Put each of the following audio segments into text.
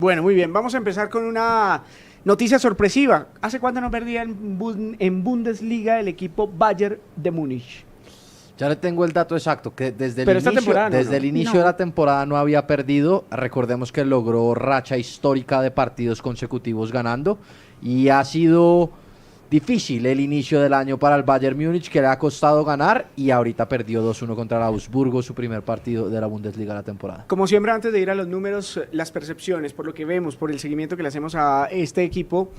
Bueno, muy bien. Vamos a empezar con una noticia sorpresiva. ¿Hace cuánto no perdía en Bundesliga el equipo Bayern de Múnich? Ya le tengo el dato exacto, que desde Pero esta temporada desde el inicio de la temporada no había perdido. Recordemos que logró racha histórica de partidos consecutivos ganando y ha sido difícil el inicio del año para el Bayern Múnich, que le ha costado ganar y ahorita perdió 2-1 contra el Augsburgo, su primer partido de la Bundesliga de la temporada. Como siempre, antes de ir a los números, las percepciones, por lo que vemos, por el seguimiento que le hacemos a este equipo,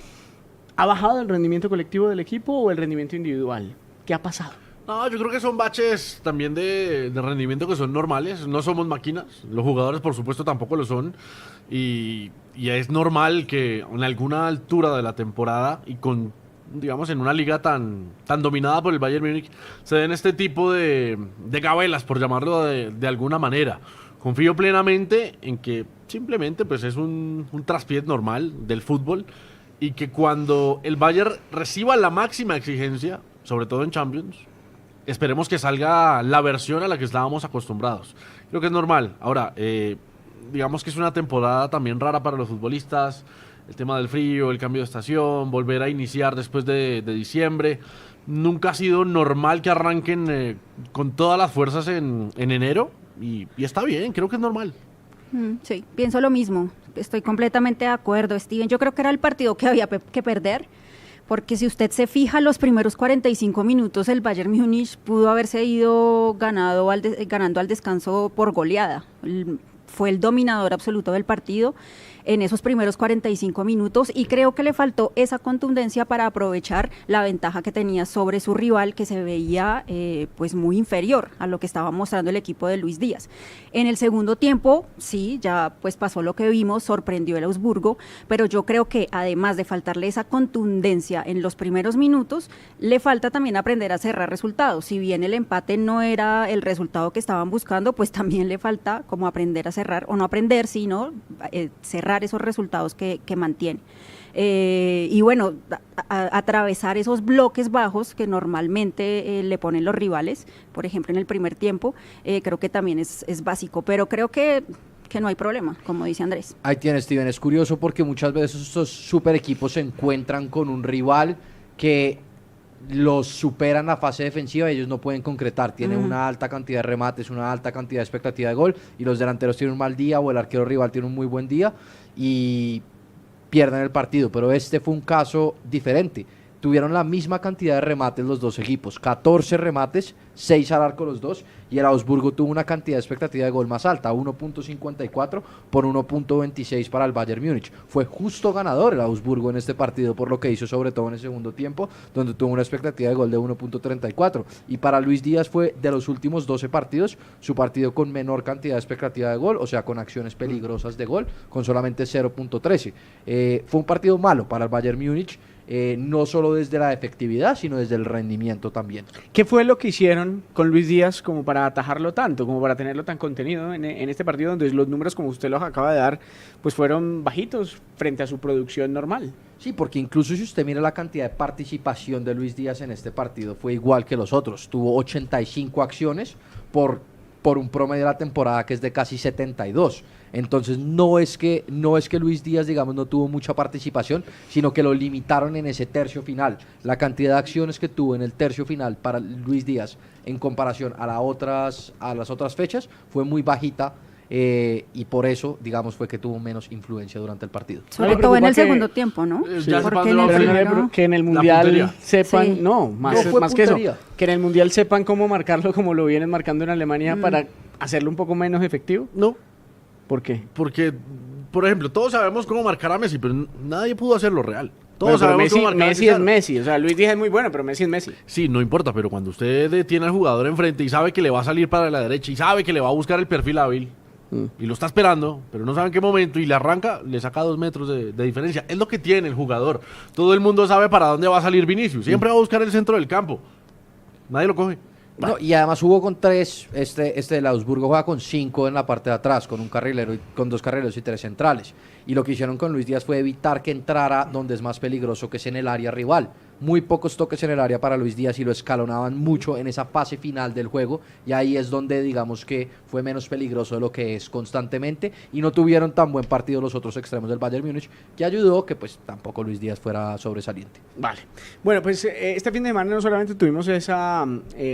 ¿ha bajado el rendimiento colectivo del equipo o el rendimiento individual? ¿Qué ha pasado? No, yo creo que son baches también de rendimiento que son normales. No somos máquinas. Los jugadores, por supuesto, tampoco lo son. Y es normal que en alguna altura de la temporada y con, digamos, en una liga tan dominada por el Bayern Múnich, se den este tipo de gabelas, por llamarlo de alguna manera. Confío plenamente en que simplemente pues es un traspié normal del fútbol y que cuando el Bayern reciba la máxima exigencia, sobre todo en Champions, esperemos que salga la versión a la que estábamos acostumbrados. Creo que es normal. Ahora, digamos que es una temporada también rara para los futbolistas. El tema del frío, el cambio de estación, volver a iniciar después de diciembre. Nunca ha sido normal que arranquen con todas las fuerzas en enero. Y está bien, creo que es normal. Sí, pienso lo mismo. Estoy completamente de acuerdo, Steven. Yo creo que era el partido que había que perder. Porque si usted se fija, los primeros 45 minutos el Bayern Múnich pudo haberse ido ganando al descanso por goleada. Fue el dominador absoluto del partido en esos primeros 45 minutos y creo que le faltó esa contundencia para aprovechar la ventaja que tenía sobre su rival, que se veía pues muy inferior a lo que estaba mostrando el equipo de Luis Díaz. En el segundo tiempo, sí, ya pues pasó lo que vimos, sorprendió el Augsburgo, pero yo creo que además de faltarle esa contundencia en los primeros minutos, le falta también aprender a cerrar resultados. Si bien el empate no era el resultado que estaban buscando, pues también le falta como aprender a cerrar, o no aprender, sino cerrar esos resultados que mantiene. Y bueno, atravesar esos bloques bajos que normalmente le ponen los rivales, por ejemplo en el primer tiempo, creo que también es básico, pero creo que no hay problema, como dice Andrés. Ahí tienes, Steven, es curioso porque muchas veces estos super equipos se encuentran con un rival que los superan la fase defensiva y ellos no pueden concretar, tienen una alta cantidad de remates, una alta cantidad de expectativa de gol y los delanteros tienen un mal día o el arquero rival tiene un muy buen día y pierden el partido, pero este fue un caso diferente. Tuvieron la misma cantidad de remates los dos equipos, 14 remates, 6 al arco los dos, y el Augsburgo tuvo una cantidad de expectativa de gol más alta, 1.54 por 1.26 para el Bayern Múnich. Fue justo ganador el Augsburgo en este partido por lo que hizo sobre todo en el segundo tiempo, donde tuvo una expectativa de gol de 1.34, y para Luis Díaz fue de los últimos 12 partidos, su partido con menor cantidad de expectativa de gol, o sea, con acciones peligrosas de gol, con solamente 0.13. Fue un partido malo para el Bayern Múnich, no solo desde la efectividad, sino desde el rendimiento también. ¿Qué fue lo que hicieron con Luis Díaz como para atajarlo tanto, como para tenerlo tan contenido en este partido donde los números, como usted los acaba de dar, pues fueron bajitos frente a su producción normal? Sí, porque incluso si usted mira la cantidad de participación de Luis Díaz en este partido, fue igual que los otros. Tuvo 85 acciones por un promedio de la temporada que es de casi 72. Entonces no es que Luis Díaz, digamos, no tuvo mucha participación, sino que lo limitaron en ese tercio final. La cantidad de acciones que tuvo en el tercio final para Luis Díaz en comparación a las otras fechas fue muy bajita. Y por eso, digamos, fue que tuvo menos influencia durante el partido. Sobre todo en el segundo tiempo, ¿no? Sí. Que en el Mundial sepan, sí. Más que eso, que en el Mundial sepan cómo marcarlo como lo vienen marcando en Alemania para hacerlo un poco menos efectivo. No. ¿Por qué? Porque, por ejemplo, todos sabemos cómo marcar a Messi, pero nadie pudo hacerlo real. Todos sabemos cómo marcar a Messi es Messi, o sea, Luis Díaz es muy bueno, pero Messi es Messi. Sí, no importa, pero cuando usted tiene al jugador enfrente y sabe que le va a salir para la derecha y sabe que le va a buscar el perfil hábil, y lo está esperando, pero no sabe en qué momento y le arranca, le saca 2 metros de diferencia. Es lo que tiene el jugador. Todo el mundo sabe para dónde va a salir Vinicius. Siempre va a buscar el centro del campo. Nadie lo coge. No, y además jugó con 3, del Augsburgo juega con 5 en la parte de atrás, con un carrilero, con 2 carrileros y 3 centrales. Y lo que hicieron con Luis Díaz fue evitar que entrara donde es más peligroso, que es en el área rival. muy pocos toques en el área para Luis Díaz y lo escalonaban mucho en esa fase final del juego, y ahí es donde digamos que fue menos peligroso de lo que es constantemente, y no tuvieron tan buen partido los otros extremos del Bayern Múnich, que ayudó que pues tampoco Luis Díaz fuera sobresaliente. Vale. Bueno, pues este fin de semana no solamente tuvimos esa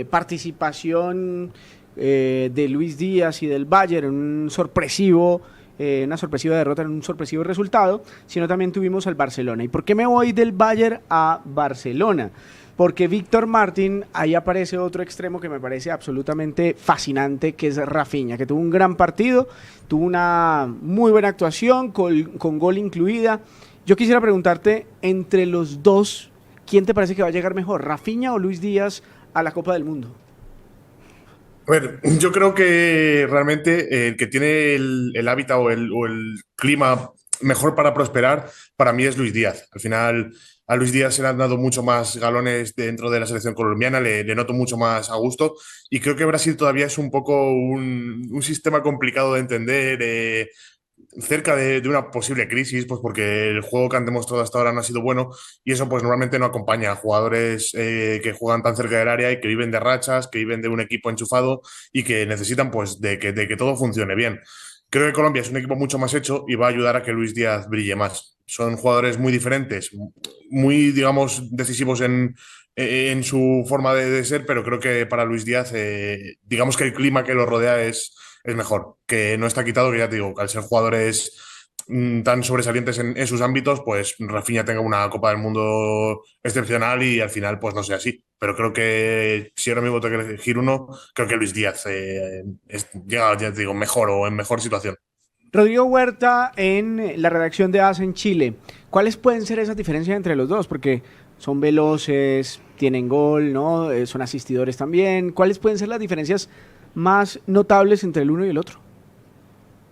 participación de Luis Díaz y del Bayern, una sorpresiva derrota en un sorpresivo resultado, sino también tuvimos al Barcelona. ¿Y por qué me voy del Bayern a Barcelona? Porque Víctor Martín, ahí aparece otro extremo que me parece absolutamente fascinante, que es Rafinha, que tuvo un gran partido, tuvo una muy buena actuación, con gol incluida. Yo quisiera preguntarte, entre los dos, ¿quién te parece que va a llegar mejor, Rafinha o Luis Díaz, a la Copa del Mundo? A ver, yo creo que realmente el que tiene el hábitat o el clima mejor para prosperar, para mí es Luis Díaz. Al final, a Luis Díaz se le han dado mucho más galones dentro de la selección colombiana, le noto mucho más a gusto, y creo que Brasil todavía es un poco un sistema complicado de entender, cerca de una posible crisis, pues porque el juego que han demostrado hasta ahora no ha sido bueno, y eso pues normalmente no acompaña a jugadores que juegan tan cerca del área y que viven de rachas, que viven de un equipo enchufado y que necesitan pues de que todo funcione bien. Creo que Colombia es un equipo mucho más hecho y va a ayudar a que Luis Díaz brille más. Son jugadores muy diferentes, muy, digamos, decisivos en su forma de ser, pero creo que para Luis Díaz, digamos que el clima que lo rodea es mejor, que no está quitado, que ya te digo, al ser jugadores tan sobresalientes en sus ámbitos, pues Rafinha tenga una Copa del Mundo excepcional y al final pues no sea así. Pero creo que si ahora mismo tengo que elegir uno, creo que Luis Díaz llega, ya te digo, mejor o en mejor situación. Rodrigo Huerta en la redacción de AS en Chile. ¿Cuáles pueden ser esas diferencias entre los dos? Porque son veloces, tienen gol, ¿no? Son asistidores también. ¿Cuáles pueden ser las diferencias más notables entre el uno y el otro?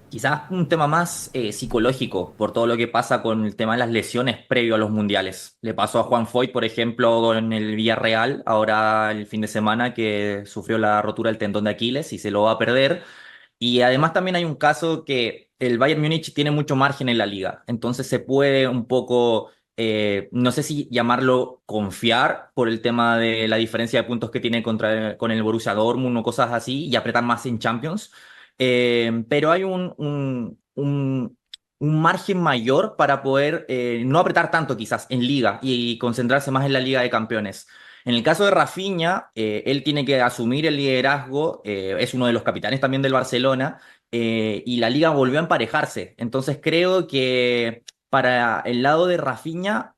Quizás un tema más psicológico por todo lo que pasa con el tema de las lesiones previo a los mundiales. Le pasó a Juan Foyth, por ejemplo, con el Villarreal, ahora el fin de semana, que sufrió la rotura del tendón de Aquiles y se lo va a perder. Y además también hay un caso que el Bayern Múnich tiene mucho margen en la liga, entonces se puede un poco, no sé si llamarlo confiar por el tema de la diferencia de puntos que tiene con el Borussia Dortmund o cosas así y apretar más en Champions. Pero hay un margen mayor para poder no apretar tanto quizás en liga y concentrarse más en la Liga de Campeones. En el caso de Rafinha, él tiene que asumir el liderazgo, es uno de los capitanes también del Barcelona, y la liga volvió a emparejarse. Entonces creo que para el lado de Rafinha,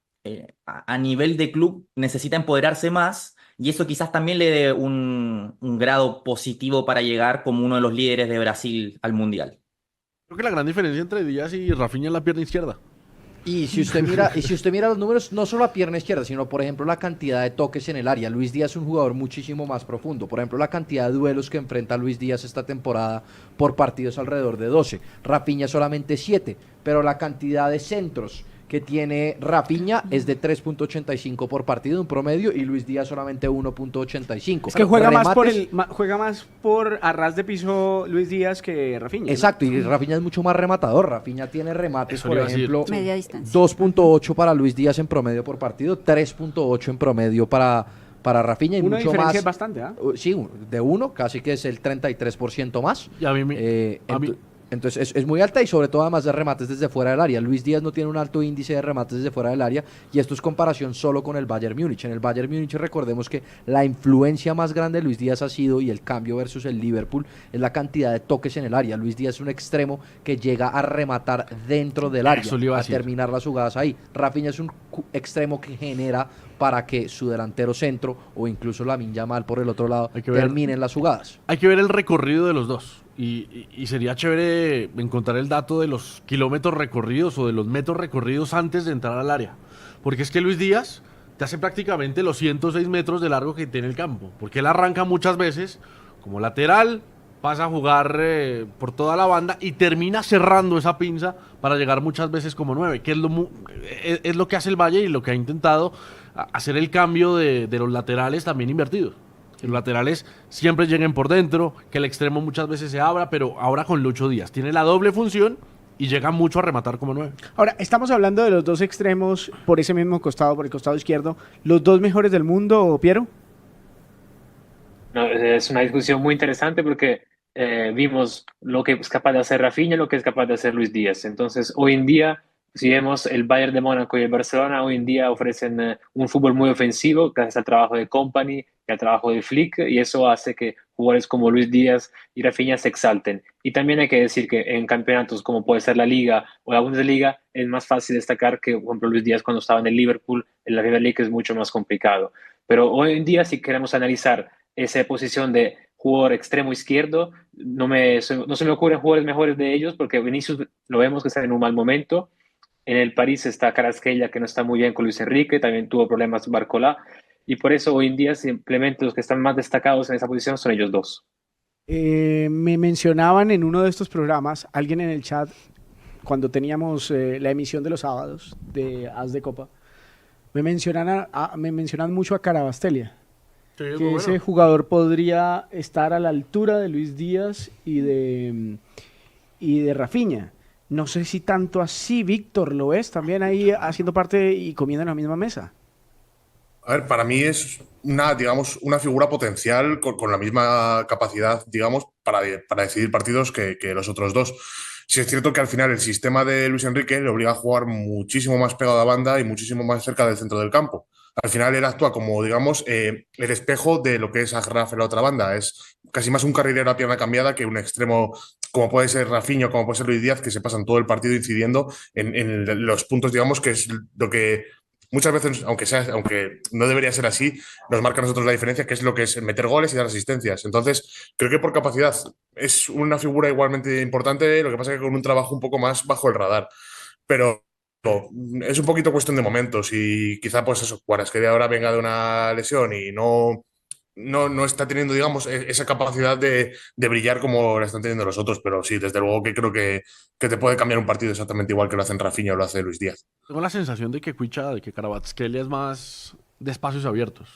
a nivel de club, necesita empoderarse más, y eso quizás también le dé un grado positivo para llegar como uno de los líderes de Brasil al Mundial. Creo que la gran diferencia entre Díaz y Rafinha es la pierna izquierda. Y si usted mira los números, no solo la pierna izquierda, sino por ejemplo la cantidad de toques en el área. Luis Díaz es un jugador muchísimo más profundo. Por ejemplo, la cantidad de duelos que enfrenta Luis Díaz esta temporada por partidos alrededor de 12. Rafinha solamente 7, pero la cantidad de centros que tiene Rafinha es de 3.85 por partido, un promedio, y Luis Díaz solamente 1.85. Es que juega más por a ras de piso Luis Díaz que Rafinha. Exacto, ¿no? Y Rafinha es mucho más rematador. Rafinha tiene remates, por ejemplo, media distancia. 2.8 para Luis Díaz en promedio por partido, 3.8 en promedio para Rafinha y una mucho diferencia más. Es bastante, ¿eh? Sí, de 1, casi que es el 33% más. Y a mí Entonces es muy alta y sobre todo además de remates desde fuera del área. Luis Díaz no tiene un alto índice de remates desde fuera del área y esto es comparación solo con el Bayern Múnich. En el Bayern Múnich recordemos que la influencia más grande de Luis Díaz ha sido, y el cambio versus el Liverpool, es la cantidad de toques en el área. Luis Díaz es un extremo que llega a rematar dentro del área, a terminar las jugadas ahí. Rafinha es un extremo que genera para que su delantero centro o incluso Lamine Yamal por el otro lado terminen las jugadas. Hay que ver el recorrido de los dos. Y sería chévere encontrar el dato de los kilómetros recorridos o de los metros recorridos antes de entrar al área. Porque es que Luis Díaz te hace prácticamente los 106 metros de largo que tiene el campo. Porque él arranca muchas veces como lateral, pasa a jugar por toda la banda y termina cerrando esa pinza para llegar muchas veces como 9, que es lo que hace el Valle y lo que ha intentado hacer el cambio de los laterales también invertidos. Que los laterales siempre lleguen por dentro, que el extremo muchas veces se abra, pero ahora con Lucho Díaz tiene la doble función y llega mucho a rematar como 9. Ahora, estamos hablando de los dos extremos por ese mismo costado, por el costado izquierdo. ¿Los dos mejores del mundo, Piero? No, es una discusión muy interesante porque vimos lo que es capaz de hacer Rafinha y lo que es capaz de hacer Luis Díaz. Entonces, hoy en día, si vemos el Bayern de Mónaco y el Barcelona, hoy en día ofrecen un fútbol muy ofensivo gracias al trabajo de Kompany y al trabajo de Flick, y eso hace que jugadores como Luis Díaz y Rafinha se exalten. Y también hay que decir que en campeonatos como puede ser la Liga o la Bundesliga, es más fácil destacar que, por ejemplo, Luis Díaz cuando estaba en el Liverpool, en la Premier League es mucho más complicado. Pero hoy en día, si queremos analizar esa posición de jugador extremo izquierdo, no se me ocurren jugadores mejores de ellos, porque Vinicius lo vemos que está en un mal momento. En el París está Kvaratskhelia, que no está muy bien con Luis Enrique, también tuvo problemas Barcola, y por eso hoy en día simplemente los que están más destacados en esa posición son ellos dos. Me mencionaban en uno de estos programas, alguien en el chat, cuando teníamos la emisión de los sábados de As de Copa, me mencionan mucho a Kvaratskhelia. Sí, Que ese jugador podría estar a la altura de Luis Díaz y de Rafinha. No sé si tanto así, Víctor, ¿lo ves también ahí haciendo parte y comiendo en la misma mesa? A ver, para mí es digamos, una figura potencial con la misma capacidad, digamos, para decidir partidos que los otros dos. Sí es cierto que al final el sistema de Luis Enrique le obliga a jugar muchísimo más pegado a banda y muchísimo más cerca del centro del campo. Al final él actúa como, digamos, el espejo de lo que es Agraf en la otra banda. Es casi más un carrilero a pierna cambiada que un extremo como puede ser Rafinha, como puede ser Luis Díaz, que se pasan todo el partido incidiendo en los puntos, digamos, que es lo que muchas veces, aunque no debería ser así, nos marca a nosotros la diferencia, que es lo que es meter goles y dar asistencias. Entonces, creo que por capacidad es una figura igualmente importante, lo que pasa es que con un trabajo un poco más bajo el radar. Pero es un poquito cuestión de momentos y quizá pues eso, Kvaratskhelia ahora venga de una lesión y no está teniendo, digamos, esa capacidad de brillar como la están teniendo los otros, pero sí, desde luego que creo que te puede cambiar un partido exactamente igual que lo hacen Rafinha o lo hace Luis Díaz. Tengo la sensación de que Kvaratskhelia es más de espacios abiertos.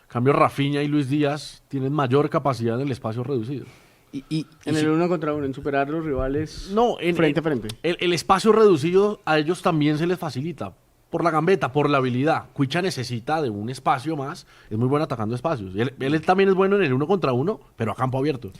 En cambio, Rafinha y Luis Díaz tienen mayor capacidad en el espacio reducido. En el uno contra uno, en superar los rivales frente a frente. El espacio reducido a ellos también se les facilita. Por la gambeta, por la habilidad. Cuicha necesita de un espacio más. Es muy bueno atacando espacios. Él también es bueno en el uno contra uno, pero a campo abierto.